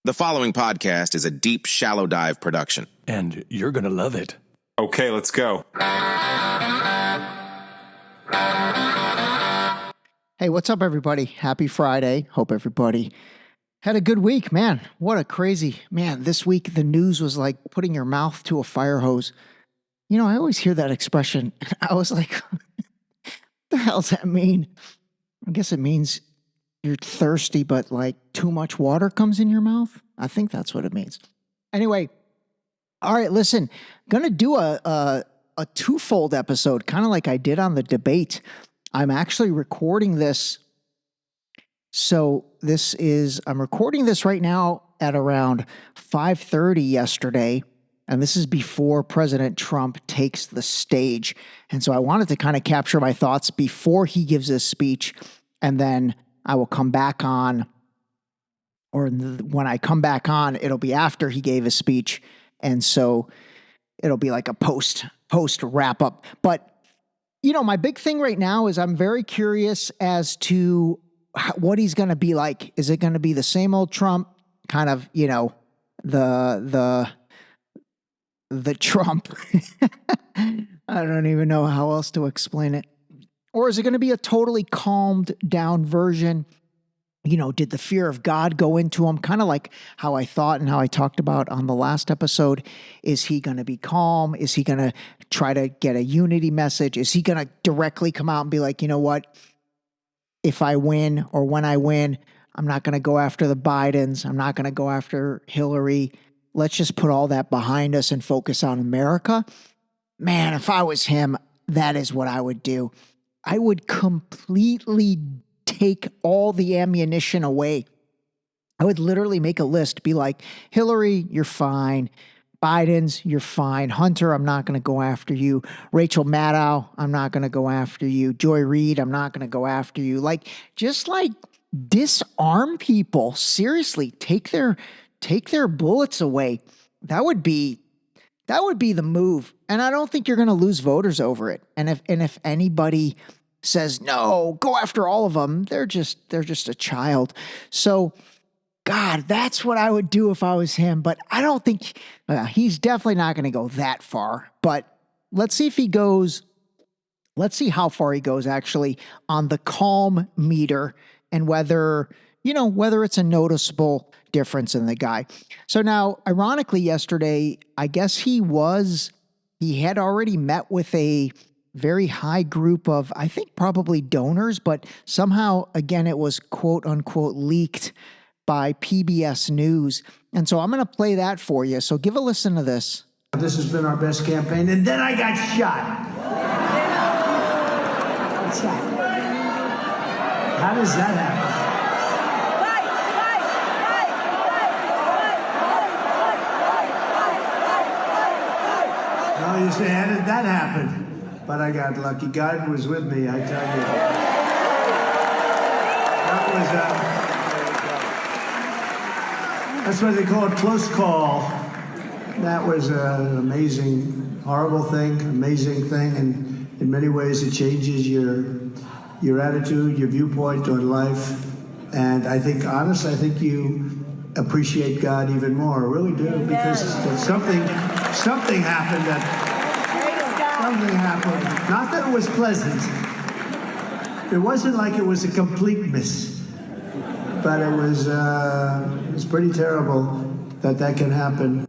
The following podcast is a deep, shallow dive production. And you're going to love it. Okay, let's go. Hey, what's up, everybody? Happy Friday. Hope everybody had a good week. Man, what a crazy, this week the news was like putting your mouth to a fire hose. You know, I always hear that expression. I was like, what the hell does that mean? I guess it means you're thirsty, but like too much water comes in your mouth. I think that's what it means. Anyway, all right, listen, gonna do a twofold episode, kind of like I did on the debate. I'm actually recording this. So I'm recording this right now at around 5:30 yesterday. And this is before President Trump takes the stage. And so I wanted to kind of capture my thoughts before he gives his speech. And then I will come back on, or when I come back on, it'll be after he gave his speech. And so it'll be like a post wrap up. But, you know, my big thing right now is I'm very curious as to what he's going to be like. Is it going to be the same old Trump, kind of, you know, the Trump? I don't even know how else to explain it. Or is it going to be a totally calmed down version? You know, did the fear of God go into him? Kind of like how I thought and how I talked about on the last episode. Is he going to be calm? Is he going to try to get a unity message? Is he going to directly come out and be like, you know what? If I win or when I win, I'm not going to go after the Bidens. I'm not going to go after Hillary. Let's just put all that behind us and focus on America. Man, if I was him, that is what I would do. I would completely take all the ammunition away. I would literally make a list, be like, Hillary, you're fine. Biden's, you're fine. Hunter, I'm not going to go after you. Rachel Maddow, I'm not going to go after you. Joy Reid, I'm not going to go after you. Like, just like disarm people. Seriously, take their bullets away. That would be the move. And I don't think you're going to lose voters over it. And if anybody says, no, go after all of them, they're just a child. So, God, that's what I would do if I was him. But I don't think he's definitely not going to go that far. But let's see how far he goes actually on the calm meter and whether it's a noticeable difference in the guy. So now, ironically, yesterday, I guess he had already met with a very high group of, I think probably donors, but somehow, again, it was quote unquote leaked by PBS News. And so I'm going to play that for you. So give a listen to this. This has been our best campaign, and then I got shot. How does that happen? You say, how did that happen? But I got lucky. God was with me, I tell you. That's what they call a close call. That was an amazing, horrible thing, amazing thing, and in many ways it changes your attitude, your viewpoint on life. And I think, honestly, you appreciate God even more. I really do, because something happened Something happened. Not that it was pleasant. It wasn't like it was a complete miss. But it was pretty terrible that can happen.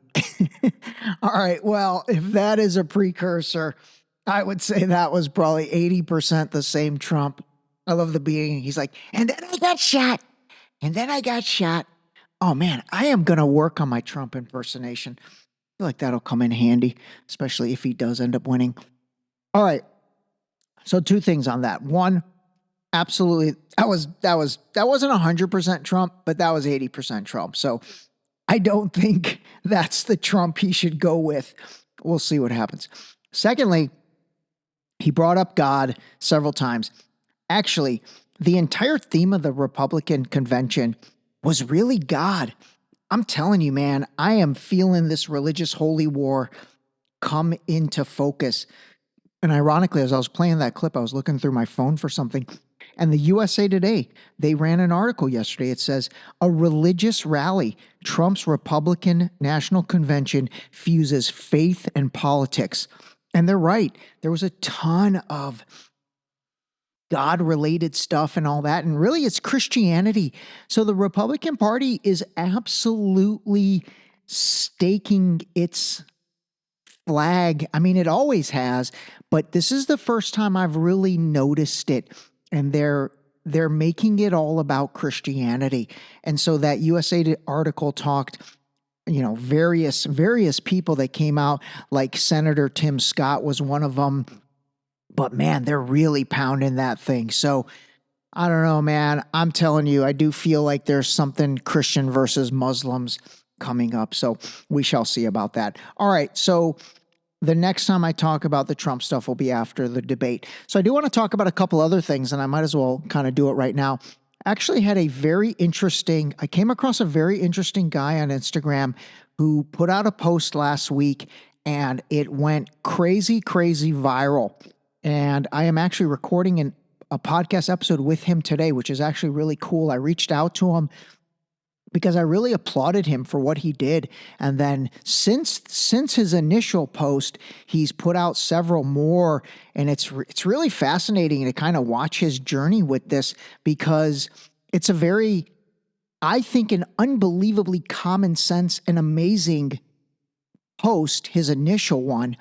All right. Well, if that is a precursor, I would say that was probably 80% the same Trump. I love the beginning. He's like, and then I got shot. And then I got shot. Oh, man, I am going to work on my Trump impersonation. I feel like that'll come in handy, especially if he does end up winning. All right. So two things on that. One, absolutely, that wasn't 100% Trump, but that was 80% Trump. So I don't think that's the Trump he should go with. We'll see what happens. Secondly, he brought up God several times. Actually, the entire theme of the Republican convention was really God. I'm telling you, man, I am feeling this religious holy war come into focus. And ironically, as I was playing that clip, I was looking through my phone for something. And the USA Today, they ran an article yesterday. It says, a religious rally Trump's Republican National Convention fuses faith and politics. And they're right. There was a ton of God-related stuff and all that. And really, it's Christianity. So the Republican Party is absolutely staking its flag. I mean, it always has, but this is the first time I've really noticed it. And they're making it all about Christianity. And so that USA Today article talked, various people that came out, like Senator Tim Scott was one of them. But man, they're really pounding that thing. So I don't know, man. I'm telling you, I do feel like there's something Christian versus Muslims coming up. So we shall see about that. All right. So the next time I talk about the Trump stuff will be after the debate. So I do want to talk about a couple other things, and I might as well kind of do it right now. I actually had I came across a very interesting guy on Instagram who put out a post last week, and it went crazy viral. And I am actually recording a podcast episode with him today, which is actually really cool. I reached out to him because I really applauded him for what he did. And then since his initial post, he's put out several more. And it's really fascinating to kind of watch his journey with this, because it's I think, an unbelievably common sense and amazing post, his initial one.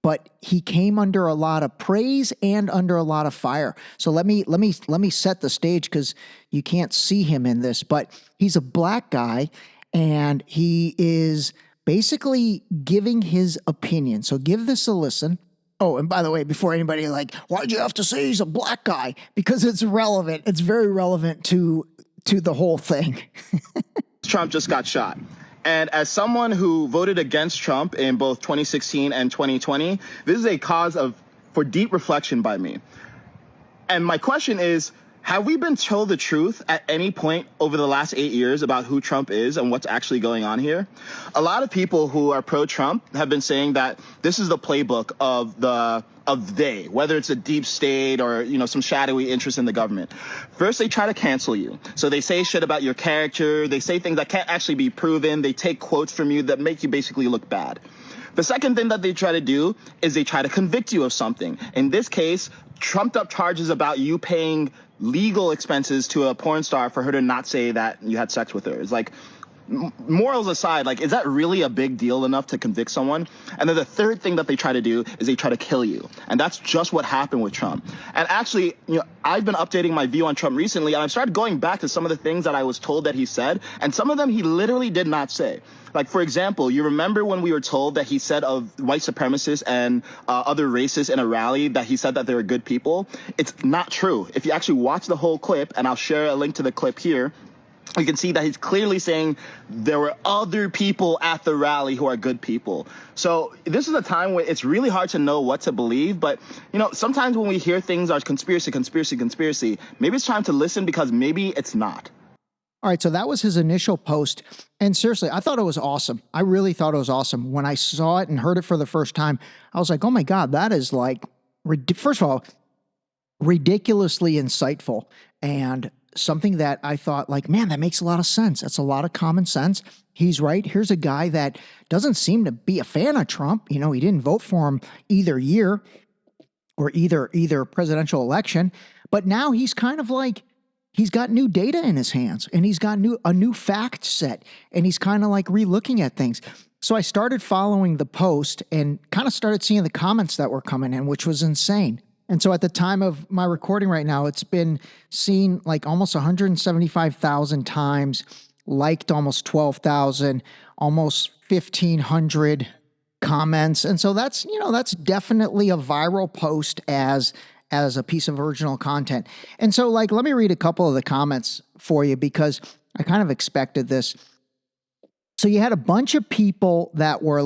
But he came under a lot of praise and under a lot of fire. So let me set the stage, because you can't see him in this, but he's a black guy and he is basically giving his opinion. So give this a listen. Oh, and by the way, before anybody why'd you have to say he's a black guy? Because it's relevant. It's very relevant to the whole thing. Trump just got shot. And as someone who voted against Trump in both 2016 and 2020, this is a cause for deep reflection by me. And my question is, have we been told the truth at any point over the last 8 years about who Trump is and what's actually going on here? A lot of people who are pro-Trump have been saying that this is the playbook of whether it's a deep state or, some shadowy interest in the government. First, they try to cancel you. So they say shit about your character. They say things that can't actually be proven. They take quotes from you that make you basically look bad. The second thing that they try to do is they try to convict you of something. In this case, trumped up charges about you paying legal expenses to a porn star for her to not say that you had sex with her. It's like, morals aside, is that really a big deal enough to convict someone? And then the third thing that they try to do is they try to kill you. And that's just what happened with Trump. And actually, I've been updating my view on Trump recently, and I've started going back to some of the things that I was told that he said, and some of them he literally did not say. Like, for example, you remember when we were told that he said of white supremacists and other racists in a rally that he said that they were good people? It's not true. If you actually watch the whole clip, and I'll share a link to the clip here, you can see that he's clearly saying there were other people at the rally who are good people. So this is a time where it's really hard to know what to believe. But, sometimes when we hear things are conspiracy, maybe it's time to listen, because maybe it's not. All right, so that was his initial post. And seriously, I thought it was awesome. I really thought it was awesome. When I saw it and heard it for the first time, I was like, oh my God, that is first of all, ridiculously insightful, and something that I thought, man, that makes a lot of sense. That's a lot of common sense. He's right. Here's a guy that doesn't seem to be a fan of Trump. He didn't vote for him either year or either presidential election, but now he's kind of he's got new data in his hands, and he's got a new fact set, and he's kind of relooking at things. So I started following the post and kind of started seeing the comments that were coming in, which was insane. And so at the time of my recording right now, it's been seen almost 175,000 times, liked almost 12,000, almost 1,500 comments. And so that's definitely a viral post as a piece of original content. And so let me read a couple of the comments for you, because I kind of expected this. So you had a bunch of people that were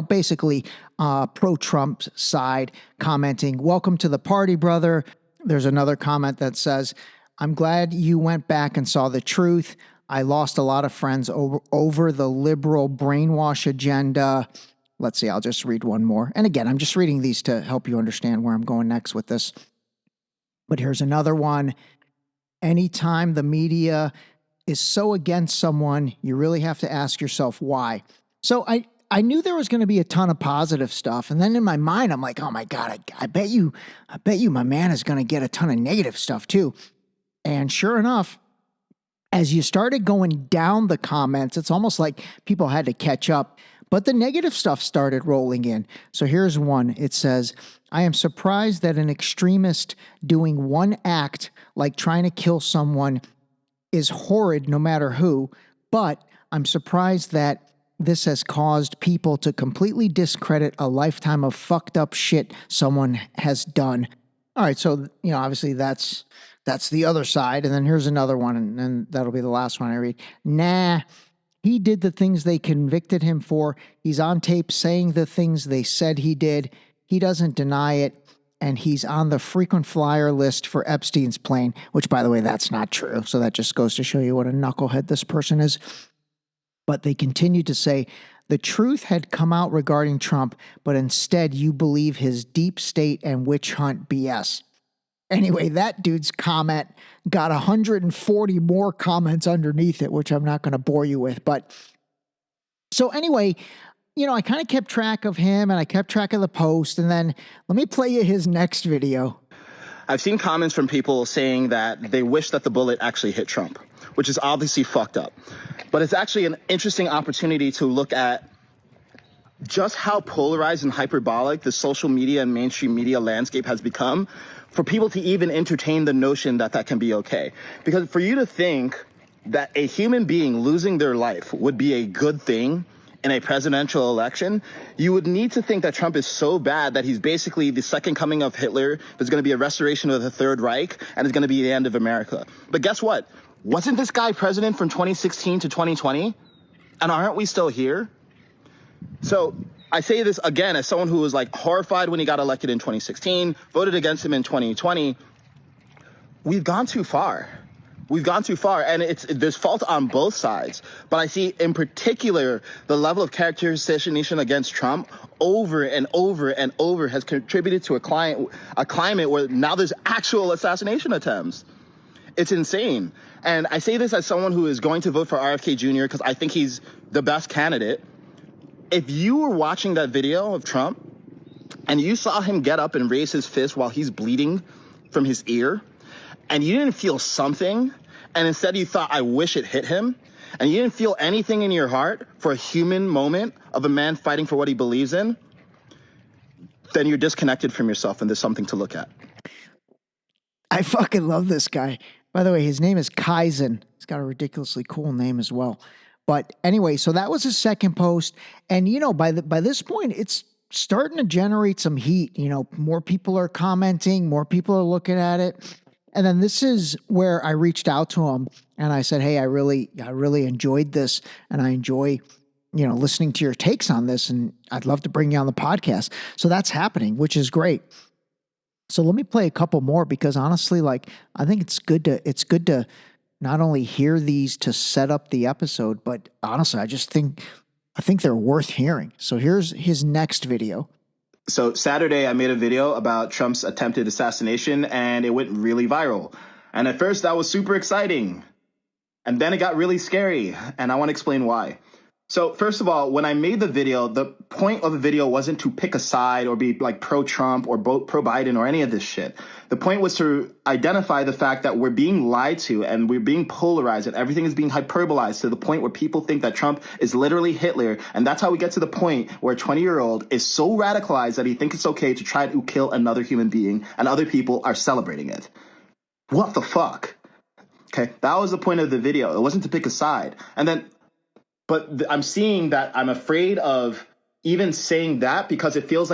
basically pro-Trump side commenting, "Welcome to the party, brother." There's another comment that says, "I'm glad you went back and saw the truth. I lost a lot of friends over the liberal brainwash agenda." Let's see, I'll just read one more. And again, I'm just reading these to help you understand where I'm going next with this. But here's another one. "Anytime the media is so against someone, you really have to ask yourself why. So I knew there was going to be a ton of positive stuff. And then in my mind, I'm like, oh my God, I bet you my man is going to get a ton of negative stuff too. And sure enough, as you started going down the comments, it's almost like people had to catch up. But the negative stuff started rolling in. So here's one. It says, I am surprised that an extremist doing one act like trying to kill someone is horrid no matter who, but I'm surprised that this has caused people to completely discredit a lifetime of fucked up shit someone has done. All right, so, obviously that's the other side. And then here's another one, and then that'll be the last one I read. Nah, he did the things they convicted him for. He's on tape saying the things they said he did. He doesn't deny it. And he's on the frequent flyer list for Epstein's plane, which, by the way, that's not true. So that just goes to show you what a knucklehead this person is. But they continue to say, the truth had come out regarding Trump, but instead you believe his deep state and witch hunt BS. Anyway, that dude's comment got 140 more comments underneath it, which I'm not going to bore you with. But so anyway, I kind of kept track of him and I kept track of the post. And then let me play you his next video. I've seen comments from people saying that they wish that the bullet actually hit Trump, which is obviously fucked up. But it's actually an interesting opportunity to look at just how polarized and hyperbolic the social media and mainstream media landscape has become for people to even entertain the notion that that can be okay. Because for you to think that a human being losing their life would be a good thing in a presidential election, you would need to think that Trump is so bad that he's basically the second coming of Hitler. There's going to be a restoration of the Third Reich, and it's going to be the end of America. But guess what? Wasn't this guy president from 2016 to 2020? And aren't we still here? So I say this again as someone who was like horrified when he got elected in 2016, voted against him in 2020. We've gone too far. We've gone too far, and there's fault on both sides. But I see in particular the level of character assassination against Trump over and over and over has contributed to a climate where now there's actual assassination attempts. It's insane. And I say this as someone who is going to vote for RFK Jr. because I think he's the best candidate. If you were watching that video of Trump and you saw him get up and raise his fist while he's bleeding from his ear, and you didn't feel something, and instead you thought, I wish it hit him, and you didn't feel anything in your heart for a human moment of a man fighting for what he believes in, then you're disconnected from yourself, and there's something to look at. I fucking love this guy. By the way, his name is Kaizen. He's got a ridiculously cool name as well. But anyway, so that was his second post. And, by this point, it's starting to generate some heat. More people are commenting, more people are looking at it. And then this is where I reached out to him and I said, hey, I really enjoyed this. And I enjoy, listening to your takes on this. And I'd love to bring you on the podcast. So that's happening, which is great. So let me play a couple more because honestly, I think it's good to not only hear these to set up the episode, but honestly, I think they're worth hearing. So here's his next video. So Saturday, I made a video about Trump's attempted assassination, and it went really viral. And at first, that was super exciting. And then it got really scary, and I want to explain why. So first of all, when I made the video, the point of the video wasn't to pick a side or be like pro-Trump or pro-Biden or any of this shit. The point was to identify the fact that we're being lied to and we're being polarized and everything is being hyperbolized to the point where people think that Trump is literally Hitler. And that's how we get to the point where a 20-year-old is so radicalized that he thinks it's okay to try to kill another human being and other people are celebrating it. What the fuck? Okay, that was the point of the video. It wasn't to pick a side. But I'm seeing that I'm afraid of even saying that because it feels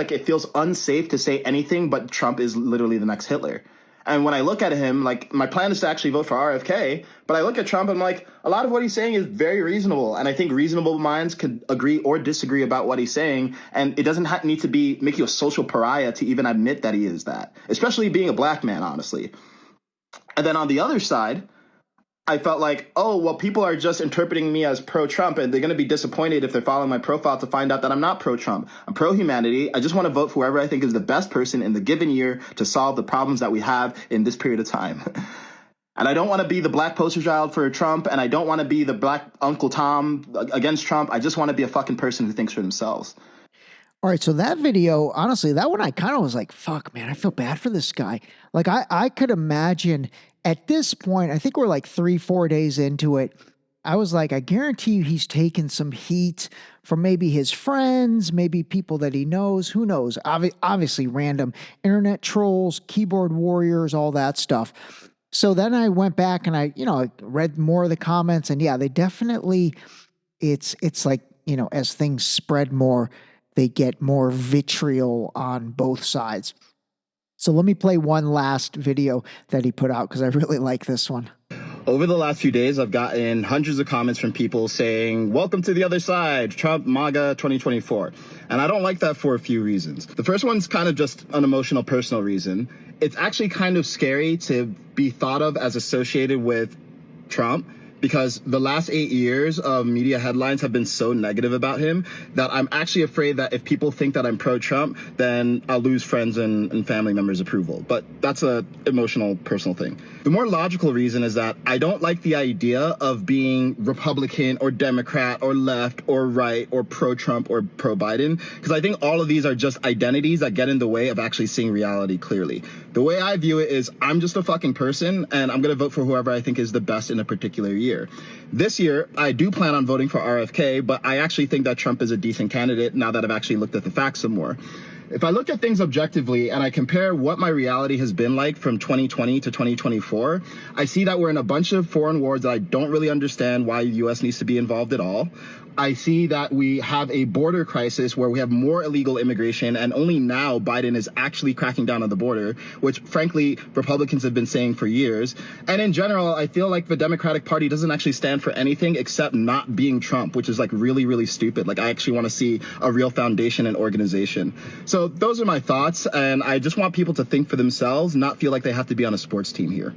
unsafe to say anything but Trump is literally the next Hitler. And when I look at him, my plan is to actually vote for RFK, but I look at Trump and I'm like, a lot of what he's saying is very reasonable. And I think reasonable minds could agree or disagree about what he's saying. And it doesn't need to make you a social pariah to even admit that he is that, especially being a black man, honestly. And then on the other side, I felt like, oh, well, people are just interpreting me as pro-Trump and they're going to be disappointed if they're following my profile to find out that I'm not pro-Trump. I'm pro-humanity. I just want to vote for whoever I think is the best person in the given year to solve the problems that we have in this period of time. And I don't want to be the black poster child for Trump, and I don't want to be the black Uncle Tom against Trump. I just want to be a fucking person who thinks for themselves. All right, so that video, honestly, that one I kind of was like, fuck, man, I feel bad for this guy. Like, I could imagine at this point, I think we're like 3-4 days into it. I was like, I guarantee you he's taken some heat from maybe his friends, maybe people that he knows. Who knows? Obviously, random internet trolls, keyboard warriors, all that stuff. So then I went back and I read more of the comments, and yeah, they definitely, it's like, as things spread more, they get more vitriol on both sides. So let me play one last video that he put out because I really like this one. Over the last few days, I've gotten hundreds of comments from people saying, welcome to the other side, Trump, MAGA 2024. And I don't like that for a few reasons. The first one's kind of just an emotional, personal reason. It's actually kind of scary to be thought of as associated with Trump, because the last 8 years of media headlines have been so negative about him that I'm actually afraid that if people think that I'm pro-Trump, then I'll lose friends and family members' approval. But that's an emotional, personal thing. The more logical reason is that I don't like the idea of being Republican or Democrat or left or right or pro-Trump or pro-Biden, because I think all of these are just identities that get in the way of actually seeing reality clearly. The way I view it is I'm just a fucking person, and I'm going to vote for whoever I think is the best in a particular year. This year, I do plan on voting for RFK, but I actually think that Trump is a decent candidate now that I've actually looked at the facts some more. If I look at things objectively and I compare what my reality has been like from 2020 to 2024, I see that we're in a bunch of foreign wars that I don't really understand why the U.S. needs to be involved at all. I see that we have a border crisis where we have more illegal immigration, and only now Biden is actually cracking down on the border, which frankly Republicans have been saying for years. And in general, I feel like the Democratic Party doesn't actually stand for anything except not being Trump, which is like really, really stupid. Like I actually want to see a real foundation and organization. So those are my thoughts, and I just want people to think for themselves, not feel like they have to be on a sports team here.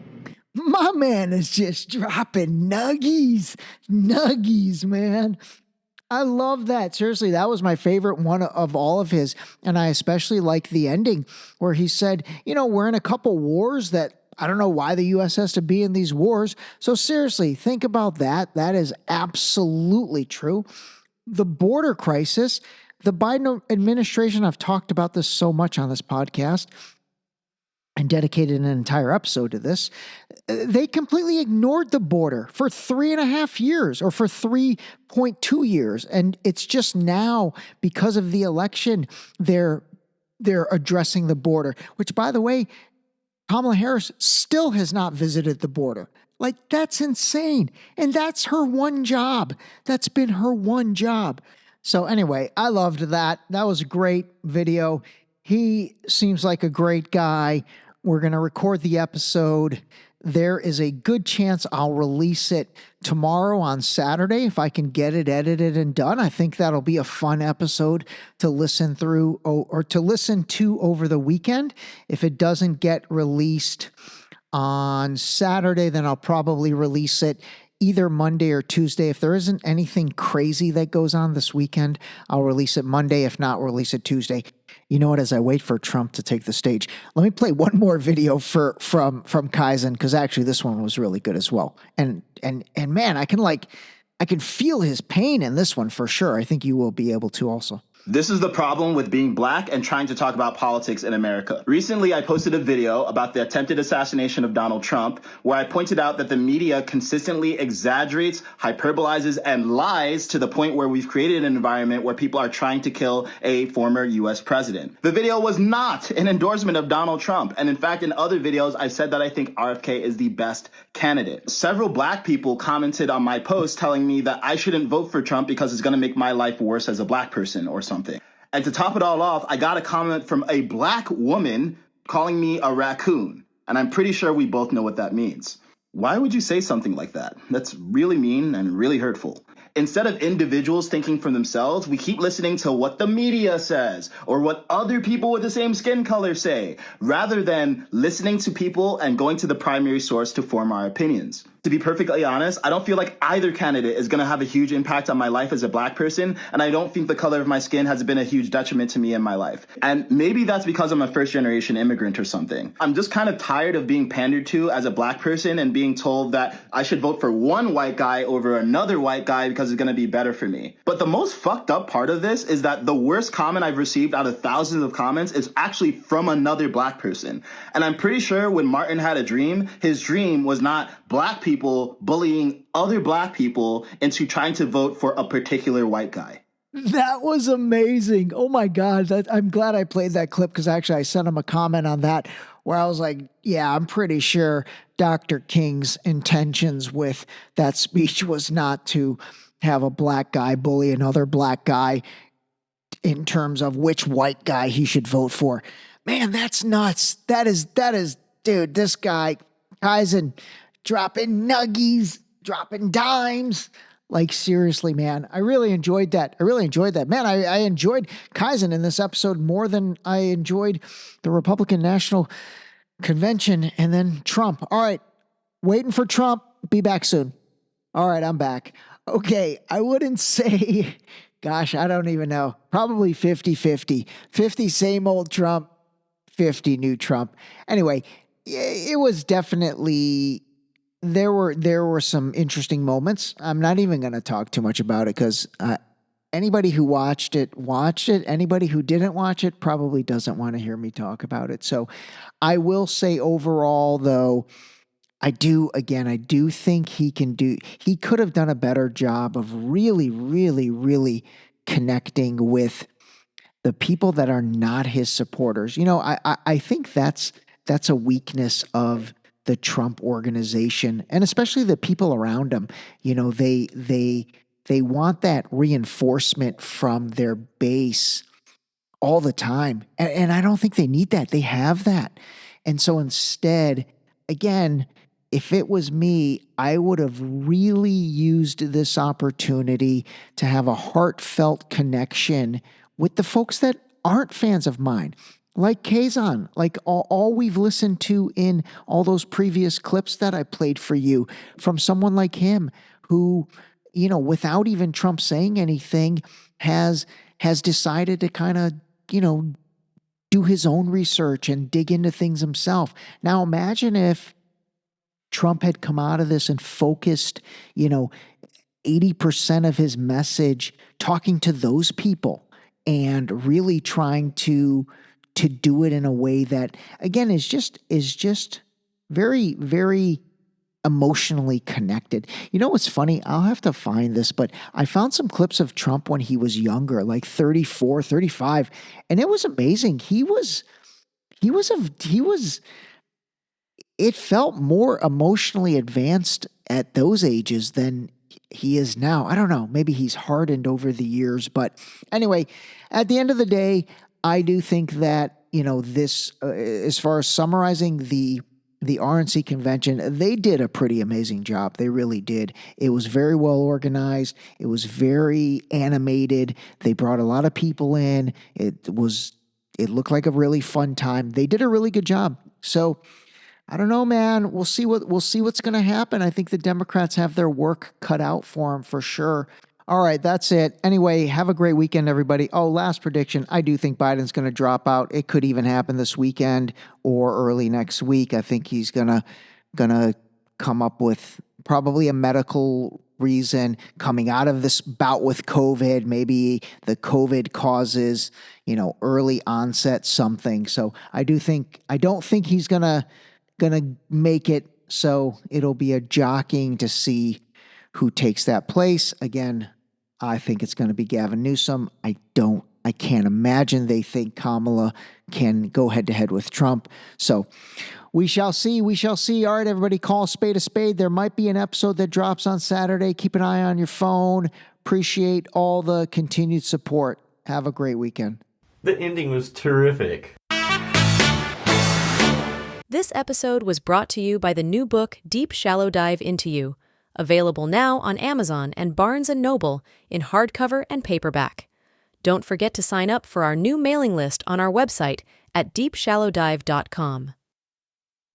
My man is just dropping nuggies, man. I love that. Seriously, that was my favorite one of all of his. And I especially like the ending where he said, we're in a couple wars that I don't know why the U.S. has to be in these wars. So seriously, think about that. That is absolutely true. The border crisis, the Biden administration, I've talked about this so much on this podcast and dedicated an entire episode to this, they completely ignored the border for 3.5 years or for 3.2 years. And it's just now, because of the election, they're addressing the border, which, by the way, Kamala Harris still has not visited the border. Like, that's insane. And that's her one job. That's been her one job. So anyway, I loved that. That was a great video. He seems like a great guy. We're going to record the episode. There is a good chance I'll release it tomorrow on Saturday if I can get it edited and done. I think that'll be a fun episode to listen through or to listen to over the weekend. If it doesn't get released on Saturday, then I'll probably release it either Monday or Tuesday. If there isn't anything crazy that goes on this weekend, I'll release it Monday. If not, we'll release it Tuesday. You know what? As I wait for Trump to take the stage, let me play one more video from Kaizen, because actually this one was really good as well. And man, I can feel his pain in this one for sure. I think you will be able to also. This is the problem with being black and trying to talk about politics in America. Recently, I posted a video about the attempted assassination of Donald Trump, where I pointed out that the media consistently exaggerates, hyperbolizes, and lies to the point where we've created an environment where people are trying to kill a former U.S. president. The video was not an endorsement of Donald Trump. And in fact, in other videos, I said that I think RFK is the best candidate. Several black people commented on my post telling me that I shouldn't vote for Trump because it's going to make my life worse as a black person or something. And to top it all off, I got a comment from a black woman calling me a raccoon. And I'm pretty sure we both know what that means. Why would you say something like that? That's really mean and really hurtful. Instead of individuals thinking for themselves, we keep listening to what the media says or what other people with the same skin color say, rather than listening to people and going to the primary source to form our opinions. To be perfectly honest, I don't feel like either candidate is going to have a huge impact on my life as a Black person, and I don't think the color of my skin has been a huge detriment to me in my life. And maybe that's because I'm a first-generation immigrant or something. I'm just kind of tired of being pandered to as a Black person and being told that I should vote for one white guy over another white guy because it's going to be better for me. But the most fucked up part of this is that the worst comment I've received out of thousands of comments is actually from another Black person. And I'm pretty sure when Martin had a dream, his dream was not Black people bullying other Black people into trying to vote for a particular white guy. That was amazing. Oh my God. I'm glad I played that clip because actually I sent him a comment on that where I was like, yeah, I'm pretty sure Dr. King's intentions with that speech was not to have a Black guy bully another Black guy in terms of which white guy he should vote for. Man, that's nuts. That is, dude, this guy, Kaizen, dropping nuggies, dropping dimes. Like, seriously, man, I really enjoyed that. Man, I enjoyed Kaizen in this episode more than I enjoyed the Republican National Convention and then Trump. All right, waiting for Trump. Be back soon. All right, I'm back. Okay, I wouldn't say, gosh, I don't even know. Probably 50-50. 50 same old Trump, 50 new Trump. Anyway, it was definitely... There were some interesting moments. I'm not even going to talk too much about it because anybody who watched it. Anybody who didn't watch it probably doesn't want to hear me talk about it. So I will say overall, though, I do think he could have done a better job of really, really, really connecting with the people that are not his supporters. You know, I think that's a weakness of the Trump organization and especially the people around him. You know, they want that reinforcement from their base all the time. And I don't think they need that. They have that. And so instead, again, if it was me, I would have really used this opportunity to have a heartfelt connection with the folks that aren't fans of mine. Like Kaizen, like all we've listened to in all those previous clips that I played for you from someone like him who, you know, without even Trump saying anything, has decided to kind of, you know, do his own research and dig into things himself. Now imagine if Trump had come out of this and focused, you know, 80% of his message talking to those people and really trying to do it in a way that, again, is just very, very emotionally connected. You know what's funny? I'll have to find this, but I found some clips of Trump when he was younger, like 34, 35, and it was amazing. It felt more emotionally advanced at those ages than he is now. I don't know. Maybe he's hardened over the years, but anyway, at the end of the day, I do think that, you know, this, as far as summarizing the RNC convention, they did a pretty amazing job. They really did. It was very well organized. It was very animated. They brought a lot of people in. It looked like a really fun time. They did a really good job. So I don't know, man. We'll see what's going to happen. I think the Democrats have their work cut out for them for sure. All right, that's it. Anyway, have a great weekend, everybody. Oh, last prediction. I do think Biden's going to drop out. It could even happen this weekend or early next week. I think he's gonna come up with probably a medical reason coming out of this bout with COVID. Maybe the COVID causes, you know, early onset something. So I don't think he's gonna make it. So it'll be a jockeying to see who takes that place. Again, I think it's going to be Gavin Newsom. I can't imagine they think Kamala can go head to head with Trump. So we shall see. All right, everybody, call a spade a spade. There might be an episode that drops on Saturday. Keep an eye on your phone. Appreciate all the continued support. Have a great weekend. The ending was terrific. This episode was brought to you by the new book, Deep Shallow Dive Into You, available now on Amazon and Barnes & Noble in hardcover and paperback. Don't forget to sign up for our new mailing list on our website at deepshallowdive.com.